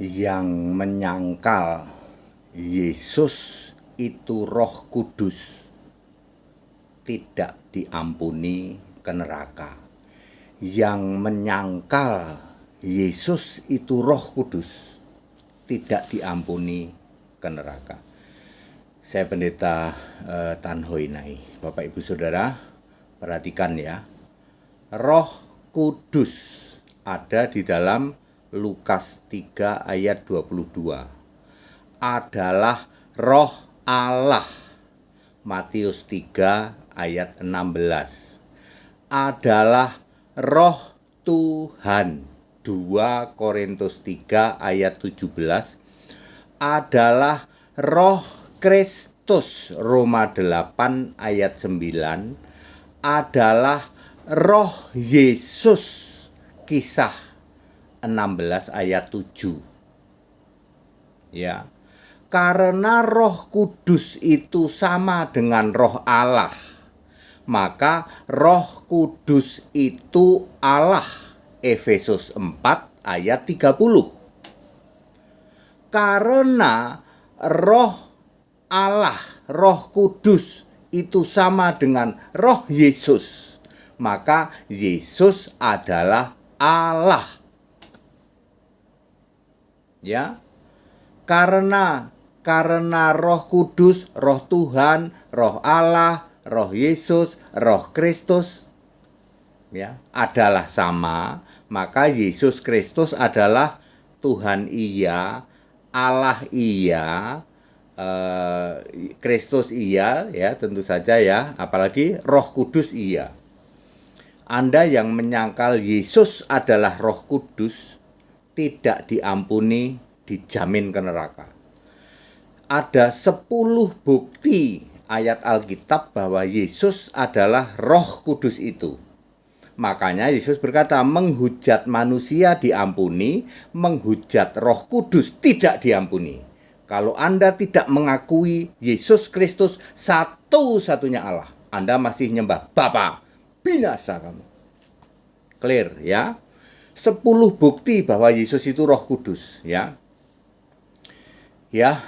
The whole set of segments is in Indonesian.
yang menyangkal Yesus itu Roh Kudus tidak diampuni ke neraka. Yang menyangkal Yesus itu Roh Kudus tidak diampuni ke neraka. Saya Pendeta Tan Hoi Nai. Bapak Ibu Saudara, perhatikan ya. Roh Kudus ada di dalam Lukas 3 ayat 22. Adalah Roh Allah. Matius 3 ayat 16. Adalah Roh Tuhan. 2 Korintus 3 ayat 17. Adalah Roh Kristus. Roma 8 ayat 9. Adalah Roh Yesus. Kisah 16 ayat 7. Ya. Karena Roh Kudus itu sama dengan Roh Allah, maka Roh Kudus itu Allah. Efesus 4 ayat 30. Karena Roh Allah, Roh Kudus itu sama dengan Roh Yesus, maka Yesus adalah Allah. Ya. Karena Roh Kudus, Roh Tuhan, Roh Allah, Roh Yesus, Roh Kristus ya, adalah sama, maka Yesus Kristus adalah Tuhan iya, Allah iya, Kristus iya ya, tentu saja ya, apalagi Roh Kudus iya. Anda yang menyangkal Yesus adalah Roh Kudus tidak diampuni, dijamin ke neraka. Ada 10 bukti ayat Alkitab bahwa Yesus adalah Roh Kudus itu. Makanya Yesus berkata, menghujat manusia diampuni, menghujat Roh Kudus tidak diampuni. Kalau Anda tidak mengakui Yesus Kristus satu-satunya Allah, Anda masih nyembah Bapa, binasa kamu. Clear ya? 10 bukti bahwa Yesus itu Roh Kudus ya. Ya,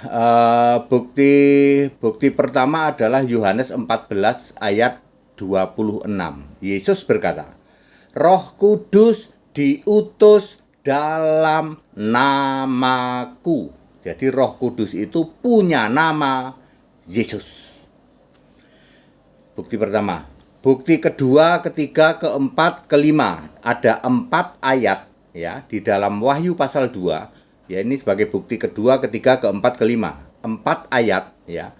bukti pertama adalah Yohanes 14 ayat 26. Yesus berkata, Roh Kudus diutus dalam namaku. Jadi Roh Kudus itu punya nama Yesus. Bukti pertama. Bukti kedua, ketiga, keempat, kelima. Ada 4 ayat ya di dalam Wahyu pasal 2. Ya, ini sebagai bukti kedua, ketiga, keempat, kelima. 4 ayat ya.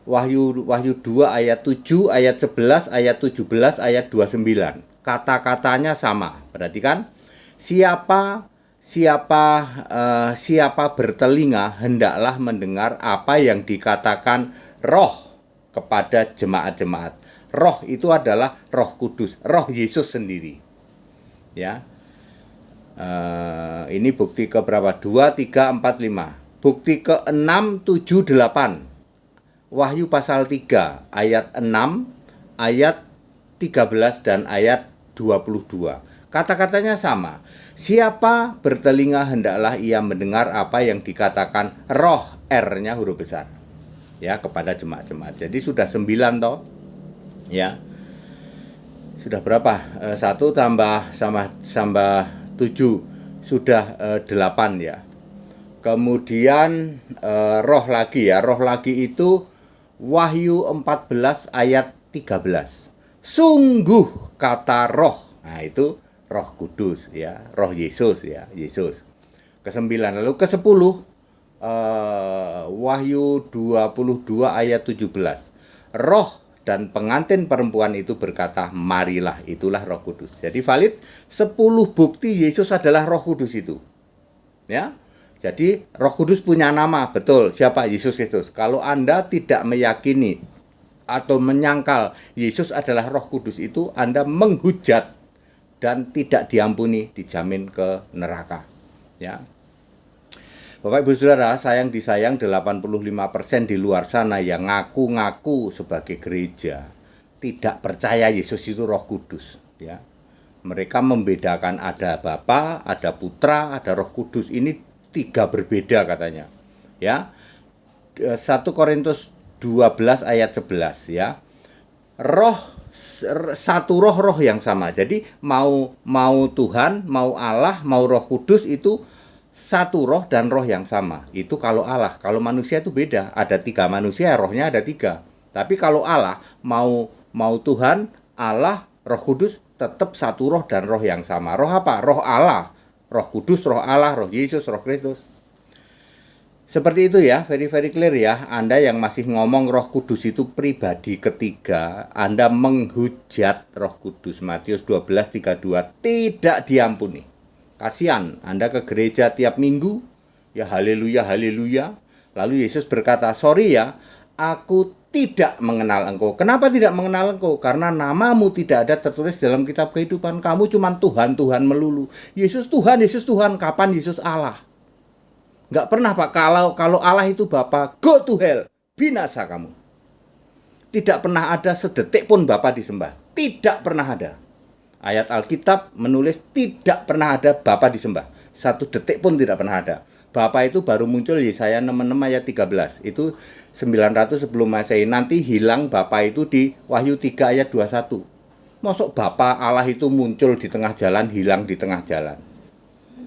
Wahyu 2 ayat 7, ayat 11, ayat 17, ayat 29. Kata-katanya sama. Perhatikan. Siapa bertelinga hendaklah mendengar apa yang dikatakan Roh kepada jemaat-jemaat. Roh itu adalah Roh Kudus, Roh Yesus sendiri. Ya. Ini bukti ke berapa? 2, 3, 4, 5. Bukti ke 6, 7, 8. Wahyu pasal 3 ayat 6, ayat 13 dan ayat 22. Kata-katanya sama. Siapa bertelinga hendaklah ia mendengar apa yang dikatakan Roh, R-nya huruf besar. Ya, kepada jemaat-jemaat. Jadi sudah 9 toh. Ya. Sudah berapa? 1 tambah 7 sudah 8 ya. Kemudian roh lagi ya. Roh lagi itu Wahyu 14 ayat 13. Sungguh kata roh. Nah, itu Roh Kudus ya, Roh Yesus ya, Yesus. Ke-9. Lalu ke-10 Wahyu 22 ayat 17. Roh dan pengantin perempuan itu berkata, marilah, itulah Roh Kudus. Jadi valid 10 bukti Yesus adalah Roh Kudus itu. Ya. Jadi Roh Kudus punya nama, betul. Siapa? Yesus Kristus. Kalau Anda tidak meyakini atau menyangkal Yesus adalah Roh Kudus itu, Anda menghujat dan tidak diampuni, dijamin ke neraka. Ya. Bapak Ibu Saudara, sayang disayang 85% di luar sana yang ngaku-ngaku sebagai gereja tidak percaya Yesus itu Roh Kudus, ya. Mereka membedakan ada Bapa, ada Putra, ada Roh Kudus. Ini tiga berbeda katanya. Ya. 1 Korintus 12 ayat 11 ya. Roh satu roh yang sama. Jadi mau Tuhan, mau Allah, mau Roh Kudus itu satu roh dan roh yang sama. Itu kalau Allah. Kalau manusia itu beda. Ada 3 manusia, rohnya ada 3. Tapi kalau Allah, mau Tuhan, Allah, Roh Kudus, tetap satu roh dan roh yang sama. Roh apa? Roh Allah. Roh Kudus, roh Allah, roh Yesus, roh Kristus. Seperti itu ya, very clear ya. Anda yang masih ngomong Roh Kudus itu pribadi ketiga, Anda menghujat Roh Kudus. Matius 12:32 tidak diampuni. Kasihan, Anda ke gereja tiap minggu, ya haleluya, haleluya. Lalu Yesus berkata, sorry ya, aku tidak mengenal engkau. Kenapa tidak mengenal engkau? Karena namamu tidak ada tertulis dalam kitab kehidupan. Kamu cuma Tuhan, Tuhan melulu. Yesus Tuhan, Yesus Tuhan. Kapan Yesus Allah? Nggak pernah Pak, kalau Allah itu Bapa, go to hell, binasa kamu. Tidak pernah ada sedetik pun Bapa disembah. Tidak pernah ada. Ayat Alkitab menulis tidak pernah ada Bapa disembah. 1 detik pun tidak pernah ada. Bapa itu baru muncul Yesaya 66 ayat 13. Itu 900 sebelum Masehi. Nanti hilang Bapa itu di Wahyu 3 ayat 21. Masuk Bapa Allah itu muncul di tengah jalan, hilang di tengah jalan.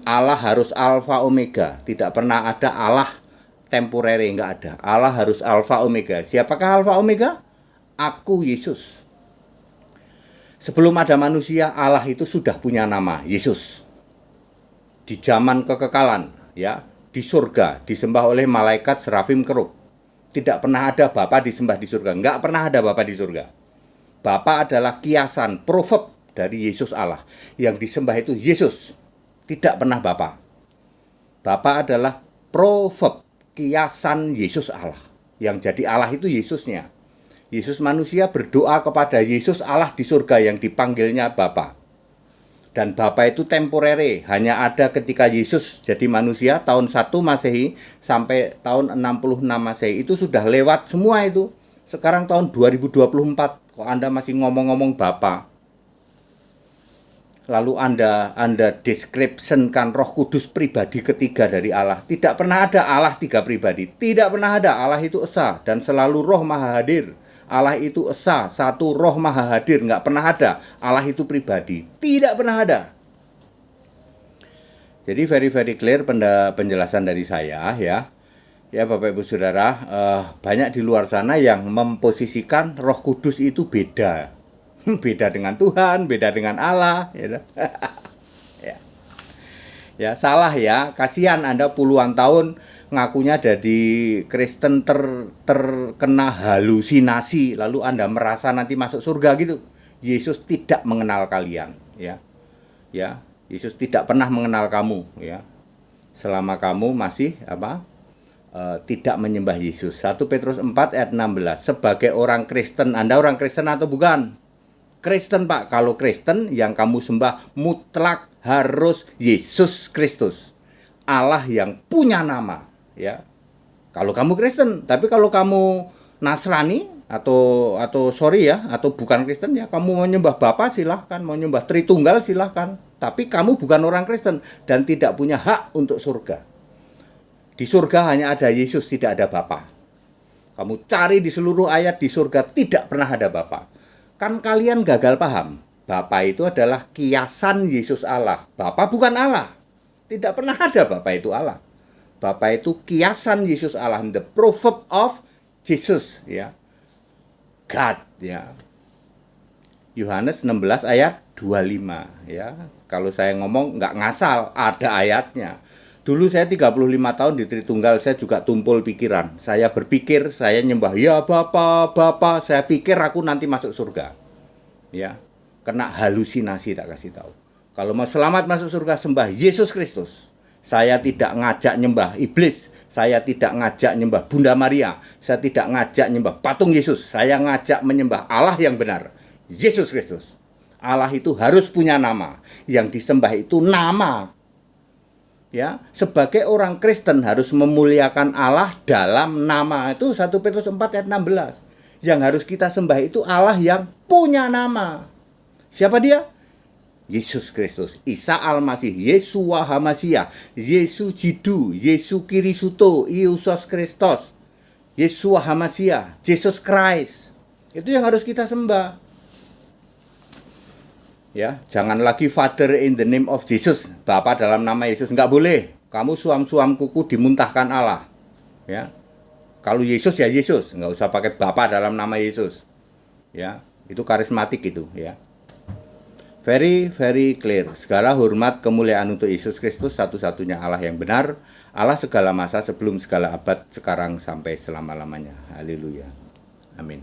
Allah harus Alfa Omega, tidak pernah ada Allah temporary, enggak ada. Allah harus Alfa Omega. Siapakah Alfa Omega? Aku Yesus. Sebelum ada manusia, Allah itu sudah punya nama, Yesus. Di zaman kekekalan, ya, di surga, disembah oleh malaikat serafim kerub. Tidak pernah ada Bapa disembah di surga, enggak pernah ada Bapa di surga. Bapa adalah kiasan, proverb dari Yesus Allah. Yang disembah itu Yesus. Tidak pernah Bapa. Bapa adalah proverb, kiasan Yesus Allah. Yang jadi Allah itu Yesusnya. Yesus manusia berdoa kepada Yesus Allah di surga yang dipanggilnya Bapa. Dan Bapa itu temporary, hanya ada ketika Yesus jadi manusia tahun 1 Masehi sampai tahun 66 Masehi. Itu sudah lewat semua itu. Sekarang tahun 2024, kok Anda masih ngomong-ngomong Bapa? Lalu Anda deskripsikan Roh Kudus pribadi ketiga dari Allah. Tidak pernah ada Allah 3 pribadi. Tidak pernah ada. Allah itu esa dan selalu Roh Maha Hadir. Allah itu esa, satu Roh Maha Hadir. Nggak pernah ada Allah itu pribadi. Tidak pernah ada. Jadi very clear penjelasan dari saya ya. Ya Bapak Ibu Saudara, banyak di luar sana yang memposisikan Roh Kudus itu beda. Beda dengan Tuhan, beda dengan Allah, ya. Ya, salah ya. Kasihan Anda puluhan tahun ngakunya jadi Kristen terkena halusinasi, lalu Anda merasa nanti masuk surga gitu. Yesus tidak mengenal kalian, ya. Ya, Yesus tidak pernah mengenal kamu, ya. Selama kamu masih tidak menyembah Yesus. 1 Petrus 4 ayat 16. Sebagai orang Kristen, Anda orang Kristen atau bukan? Kristen Pak, kalau Kristen yang kamu sembah mutlak harus Yesus Kristus, Allah yang punya nama, ya. Kalau kamu Kristen, tapi kalau kamu Nasrani atau bukan Kristen ya, kamu mau nyembah Bapa silahkan, mau nyembah Tritunggal silahkan, tapi kamu bukan orang Kristen dan tidak punya hak untuk surga. Di surga hanya ada Yesus, tidak ada Bapa. Kamu cari di seluruh ayat di surga tidak pernah ada Bapa. Kan kalian gagal paham. Bapa itu adalah kiasan Yesus Allah. Bapa bukan Allah. Tidak pernah ada Bapa itu Allah. Bapa itu kiasan Yesus Allah. The proverb of Jesus, ya. God, ya. Yohanes 16 ayat 25, ya. Kalau saya ngomong nggak ngasal, ada ayatnya. Dulu saya 35 tahun di Tritunggal, saya juga tumpul pikiran. Saya berpikir, saya nyembah, ya Bapa, saya pikir aku nanti masuk surga. Ya, kena halusinasi tak kasih tahu. Kalau mau selamat masuk surga, sembah Yesus Kristus. Saya tidak ngajak nyembah iblis, saya tidak ngajak nyembah Bunda Maria, saya tidak ngajak nyembah patung Yesus. Saya ngajak menyembah Allah yang benar, Yesus Kristus. Allah itu harus punya nama. Yang disembah itu nama. Ya, sebagai orang Kristen harus memuliakan Allah dalam nama. Itu 1 Petrus 4 ayat 16. Yang harus kita sembah itu Allah yang punya nama. Siapa dia? Yesus Kristus, Isa Al-Masih, Yesua Hamasia, Yesu Jidu, Yesu Kirisuto, Yesus Kristus, Yesua Hamasia, Jesus Christ. Itu yang harus kita sembah. Ya, jangan lagi Father in the name of Jesus, Bapa dalam nama Yesus, nggak boleh. Kamu suam-suam kuku dimuntahkan Allah. Ya, kalau Yesus ya Yesus, nggak usah pakai Bapa dalam nama Yesus. Ya, itu karismatik itu. Ya. Very clear. Segala hormat kemuliaan untuk Yesus Kristus, satu-satunya Allah yang benar, Allah segala masa, sebelum segala abad, sekarang sampai selama-lamanya. Haleluya. Amin.